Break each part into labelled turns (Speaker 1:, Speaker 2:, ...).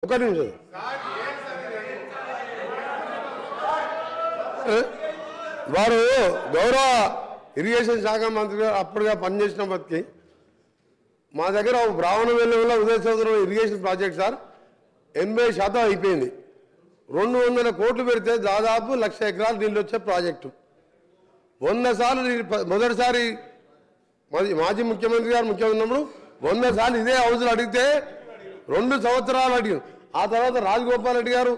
Speaker 1: ఒక నిమిషం వారు గౌరవ ఇరిగేషన్ శాఖ మంత్రిగా అప్పుడుగా పనిచేసినప్పటికీ మా దగ్గర బ్రాహ్మణ వెల్లువలో ఉదయ సముద్రం ఇరిగేషన్ ప్రాజెక్ట్ సార్ 80% అయిపోయింది. 200 కోట్లు పెడితే దాదాపు 1,00,000 ఎకరాలు నీళ్ళు వచ్చే ప్రాజెక్టు 100 సార్లు మొదటిసారి మాజీ ముఖ్యమంత్రి గారు ముఖ్యమంత్రి ఉన్నప్పుడు 100 సార్లు ఇదే హౌస్లో అడిగితే 2 సంవత్సరాలు అడిగాం. ఆ తర్వాత రాజగోపాల్ రెడ్డి గారు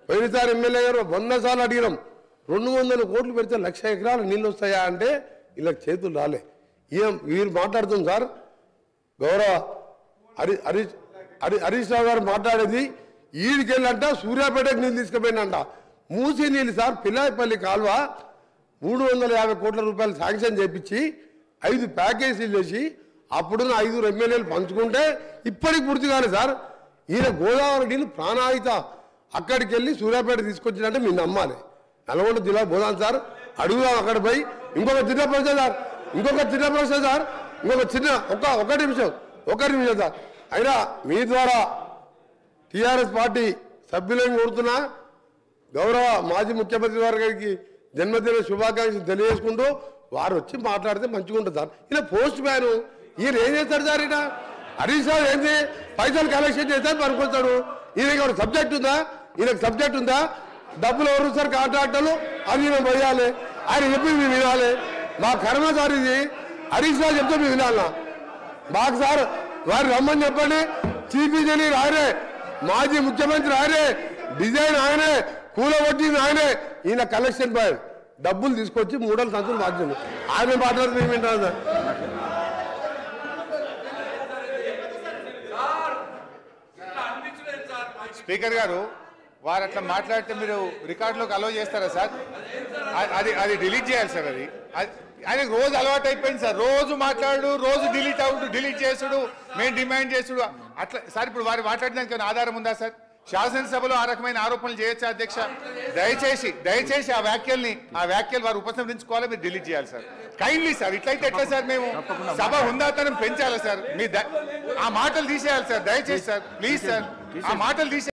Speaker 1: పోయినసారి ఎమ్మెల్యే గారు 100 సార్లు అడిగినాం. 200 కోట్లు పెడితే 1,00,000 ఎకరాలు నీళ్ళు వస్తాయా అంటే ఇలా చేతులు రాలే. వీరు మాట్లాడుతుంది సార్ గౌరవ హరీష్ రావు గారు మాట్లాడేది ఈడికెళ్ళంట సూర్యాపేటకు నీళ్ళు తీసుకుపోయినంట. మూసి నీళ్ళు సార్ పిల్లాయిపల్లి కాలువ 350 కోట్ల రూపాయలు శాంక్షన్ చేపించి 5 ప్యాకేజీలు చేసి అప్పుడున్న 5 ఎమ్మెల్యేలు పంచుకుంటే ఇప్పటికి పూర్తి కాలేదు సార్. ఈయన గోదావరి నీళ్ళు ప్రాణాయిత అక్కడికి వెళ్ళి సూర్యాపేట తీసుకొచ్చినట్టే మీరు నమ్మాలి. నల్గొండ జిల్లా పోదాం సార్, అడుగుదాం అక్కడ పోయి. ఇంకొక చిన్న ప్రశ్న సార్, ఒక నిమిషం సార్. అయినా మీ ద్వారా టీఆర్ఎస్ పార్టీ సభ్యులను కోరుతున్నా గౌరవ మాజీ ముఖ్యమంత్రి గారికి జన్మదిన శుభాకాంక్షలు తెలియజేసుకుంటూ వారు వచ్చి మాట్లాడితే మంచిగా ఉంటుంది సార్. ఈయన పోస్ట్ మ్యాన్, ఈయన ఏం చేస్తారు సార్? ఈయన హరీష్ రావు ఏంటి పైసలు కలెక్షన్ చేస్తారు పనుకొస్తాడు. ఈయనకి సబ్జెక్ట్ ఉందా? ఈయనకు సబ్జెక్ట్ ఉందా? డబ్బులు ఎవరు సార్ కాంట్రాక్టర్లు? అది ఈయన పోయాలి, ఆయన చెప్పి మేము వినాలి. మా కర్మ సార్ ఇది. హరీష్ రావు చెప్తే మేము వినాలన్నా మాకు సార్ వారు రమ్మని చెప్పండి. చీఫ్ ఇంజనీర్ ఆయనే, మాజీ ముఖ్యమంత్రి ఆయనే, డిజైన్ ఆయనే, కూలగొట్టింది ఆయనే. ఈయన కలెక్షన్ పై డబ్బులు తీసుకొచ్చి 3 సంచులు బాధ్యత ఆయన మాట్లాడితే మేము వింటాం సార్.
Speaker 2: స్పీకర్ గారు వారు అట్లా మాట్లాడితే మీరు రికార్డులోకి అలో చేస్తారా సార్? అది డిలీట్ చేయాలి సార్. అది ఆయనకు రోజు అలవాటు అయిపోయింది సార్. రోజు మాట్లాడు, రోజు డిలీట్ చేసుడు, మేము డిమాండ్ చేసుడు అట్లా సార్. ఇప్పుడు వారు మాట్లాడడానికి ఆధారం ఉందా సార్? శాసనసభలో ఆ రకమైన ఆరోపణలు చేయొచ్చా అధ్యక్ష? దయచేసి ఆ వ్యాఖ్యలు వారు ఉపసంహరించుకోవాలి, మీరు డిలీట్ చేయాలి సార్. Kindly sir. ఇట్లయితే ఎట్లా సార్? మేము సభ హుందాతనం పెంచాలి సార్. మీ ఆ మాటలు తీసేయాలి సార్, దయచేసి సార్, ప్లీజ్ సార్, ఆ మాటలు తీసేయాలి.